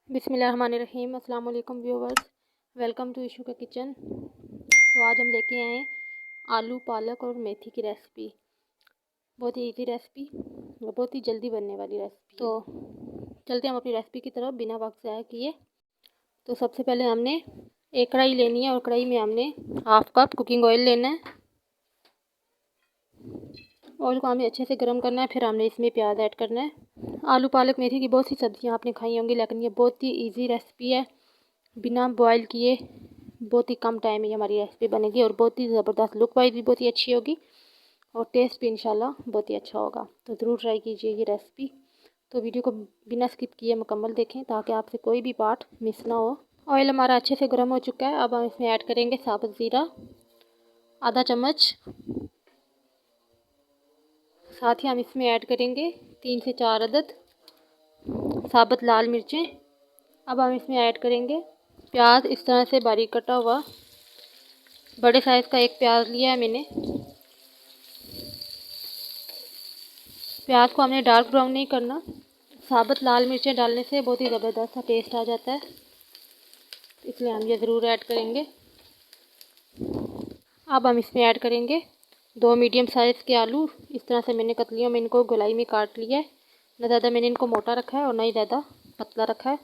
बिस्मिल्लाहिर्रहमानिर्रहीम। अस्सलाम वालेकुम व्यूवर्स, वेलकम टू इशू का किचन। तो आज हम लेके आए हैं आलू पालक और मेथी की रेसिपी। बहुत ही इजी रेसिपी और बहुत ही जल्दी बनने वाली रेसिपी। तो चलते हैं हम अपनी रेसिपी की तरफ बिना वक्त ज़ाया किए। तो सबसे पहले हमने एक कढ़ाई लेनी है और कढ़ाई में हमने हाफ कप कुकिंग ऑयल लेना है। ऑयल को हमें अच्छे से गर्म करना है। फिर हमने इसमें प्याज ऐड करना है। आलू पालक मेथी की बहुत सी सब्जियां आपने खाई होंगी, लेकिन ये बहुत ही इजी रेसिपी है। बिना बॉयल किए बहुत ही कम टाइम में हमारी रेसिपी बनेगी और बहुत ही ज़बरदस्त, लुक वाइज भी बहुत ही अच्छी होगी और टेस्ट भी इंशाल्लाह बहुत ही अच्छा होगा। तो ज़रूर ट्राई कीजिए ये रेसिपी। तो वीडियो को बिना स्किप किए मुकम्मल देखें ताकि आपसे कोई भी पार्ट मिस ना हो। ऑयल हमारा अच्छे से गर्म हो चुका है। अब हम इसमें ऐड करेंगे साबुत ज़ीरा आधा चम्मच। साथ ही हम इसमें ऐड करेंगे 3 से 4 अदद साबुत लाल मिर्चें। अब हम इसमें ऐड करेंगे प्याज, इस तरह से बारीक कटा हुआ। बड़े साइज़ का एक प्याज लिया है मैंने। प्याज को हमने डार्क ब्राउन नहीं करना। साबुत लाल मिर्चें डालने से बहुत ही ज़बरदस्त सा टेस्ट आ जाता है, इसलिए हम ये ज़रूर ऐड करेंगे। अब हम इसमें ऐड करेंगे 2 मीडियम साइज़ के आलू। इस तरह से मैंने कतलियों में इनको गोलाई में काट लिया है। ना ज़्यादा मैंने इनको मोटा रखा है और ना ही ज़्यादा पतला रखा है।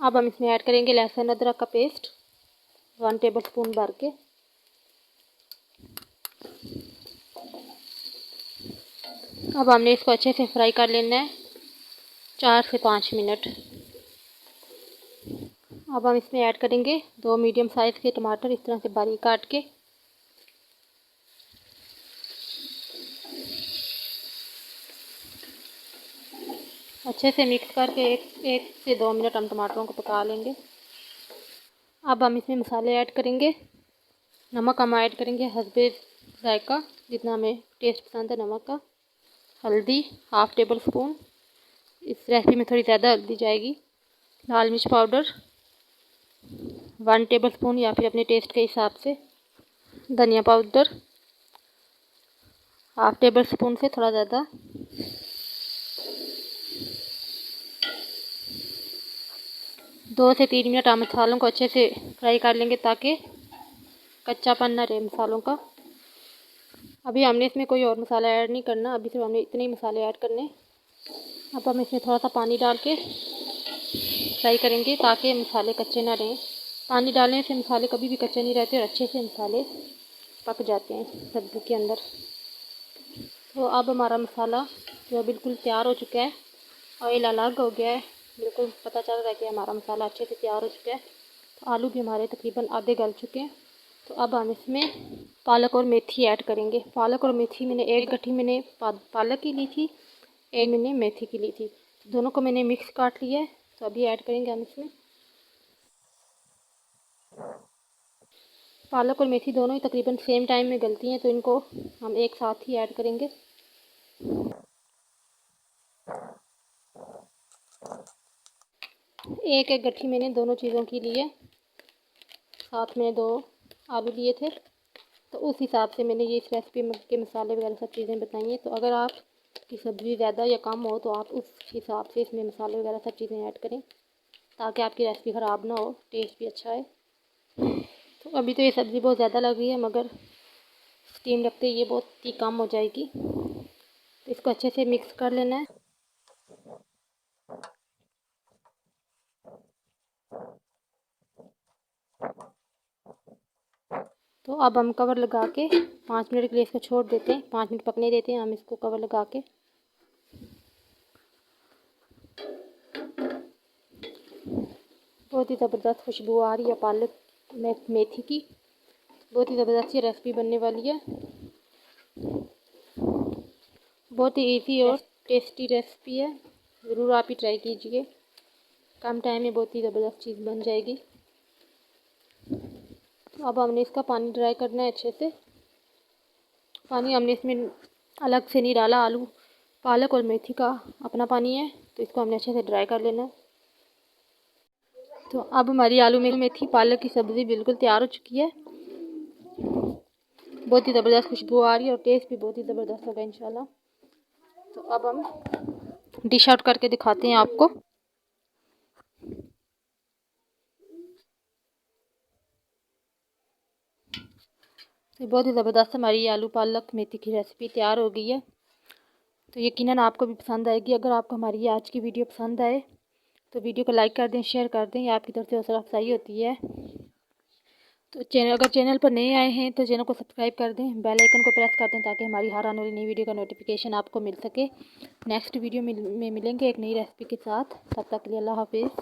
अब हम इसमें ऐड करेंगे लहसुन अदरक का पेस्ट 1 टेबल स्पून भर के। अब हमने इसको अच्छे से फ्राई कर लेना है 4 से 5 मिनट। अब हम इसमें ऐड करेंगे 2 मीडियम साइज़ के टमाटर, इस तरह से बारीक काट के। अच्छे से मिक्स करके एक से 2 मिनट हम टमाटरों को पका लेंगे। अब हम इसमें मसाले ऐड करेंगे। नमक हम ऐड करेंगे हस्बे जायका, जितना हमें टेस्ट पसंद है नमक का। हल्दी 1/2 टेबल स्पून, इस रेसिपी में थोड़ी ज़्यादा हल्दी जाएगी। लाल मिर्च पाउडर 1 टेबल स्पून या फिर अपने टेस्ट के हिसाब से। धनिया पाउडर 1/2 टेबल स्पून से थोड़ा ज़्यादा। 2 से 3 मिनट हम मसालों को अच्छे से फ्राई कर लेंगे ताकि कच्चापन ना रहे मसालों का। अभी हमने इसमें कोई और मसाला ऐड नहीं करना, अभी सिर्फ हमने इतने ही मसाले ऐड करने। अब हम इसमें थोड़ा सा पानी डाल के फ्राई करेंगे ताकि मसाले कच्चे ना रहें। पानी डालने से मसाले कभी भी कच्चे नहीं रहते और अच्छे से मसाले पक जाते हैं सब्ज़ी के अंदर। तो अब हमारा मसाला जो बिल्कुल तैयार हो चुका है, ऑयल अलग हो गया है, बिल्कुल पता चल रहा है कि हमारा मसाला अच्छे से तैयार हो चुका है। तो आलू भी हमारे तकरीबन आधे गल चुके हैं। तो अब हम इसमें पालक और मेथी ऐड करेंगे। पालक और मेथी मैंने एक गट्ठी मैंने पालक की ली थी, एक मैंने मेथी की ली थी। दोनों को मैंने मिक्स काट लिया है। तो अभी ऐड करेंगे हम इसमें। पालक और मेथी दोनों ही तकरीबन सेम टाइम में गलती हैं, तो इनको हम एक साथ ही ऐड करेंगे। एक गट्ठी मैंने दोनों चीज़ों की ली है। साथ में 2 आलू लिए थे, तो उस हिसाब से मैंने ये इस रेसिपी के मसाले वगैरह सब चीज़ें बताई हैं। तो अगर आपकी सब्ज़ी ज़्यादा या कम हो तो आप उस हिसाब से इसमें मसाले वगैरह सब चीज़ें ऐड करें ताकि आपकी रेसिपी ख़राब ना हो, टेस्ट भी अच्छा है। तो अभी तो ये सब्ज़ी बहुत ज़्यादा लग रही है, मगर स्टीम रखते ये बहुत ही कम हो जाएगी। तो इसको अच्छे से मिक्स कर लेना है। तो अब हम कवर लगा के 5 मिनट के लिए इसको छोड़ देते हैं। 5 मिनट पकने देते हैं हम इसको कवर लगा के। बहुत ही ज़बरदस्त खुशबू आ रही है पालक मेथी की। बहुत ही ज़बरदस्त ये रेसिपी बनने वाली है। बहुत ही इजी और टेस्टी रेसिपी है, ज़रूर आप ही ट्राई कीजिए। कम टाइम में बहुत ही ज़बरदस्त चीज़ बन जाएगी। तो अब हमने इसका पानी ड्राई करना है अच्छे से। पानी हमने इसमें अलग से नहीं डाला, आलू पालक और मेथी का अपना पानी है, तो इसको हमने अच्छे से ड्राई कर लेना है। तो अब हमारी आलू मेथी पालक की सब्ज़ी बिल्कुल तैयार हो चुकी है। बहुत ही ज़बरदस्त खुशबू आ रही है और टेस्ट भी बहुत ही ज़बरदस्त होगा इंशाल्लाह। तो अब हम डिश आउट करके दिखाते हैं आपको। तो बहुत ही ज़बरदस्त हमारी आलू पालक मेथी की रेसिपी तैयार हो गई है। तो यकीनन आपको भी पसंद आएगी। अगर आपको हमारी ये आज की वीडियो पसंद आए तो वीडियो को लाइक कर दें, शेयर कर दें, ये आपकी तरफ से हौसला अफजाई होती है। तो अगर चैनल पर नए आए हैं तो चैनल को सब्सक्राइब कर दें, बेल आइकन को प्रेस कर दें ताकि हमारी हर आने वाली नई वीडियो का नोटिफिकेशन आपको मिल सके। नेक्स्ट वीडियो में मिलेंगे एक नई रेसिपी के साथ। तब तक के लिए अल्लाह हाफिज़।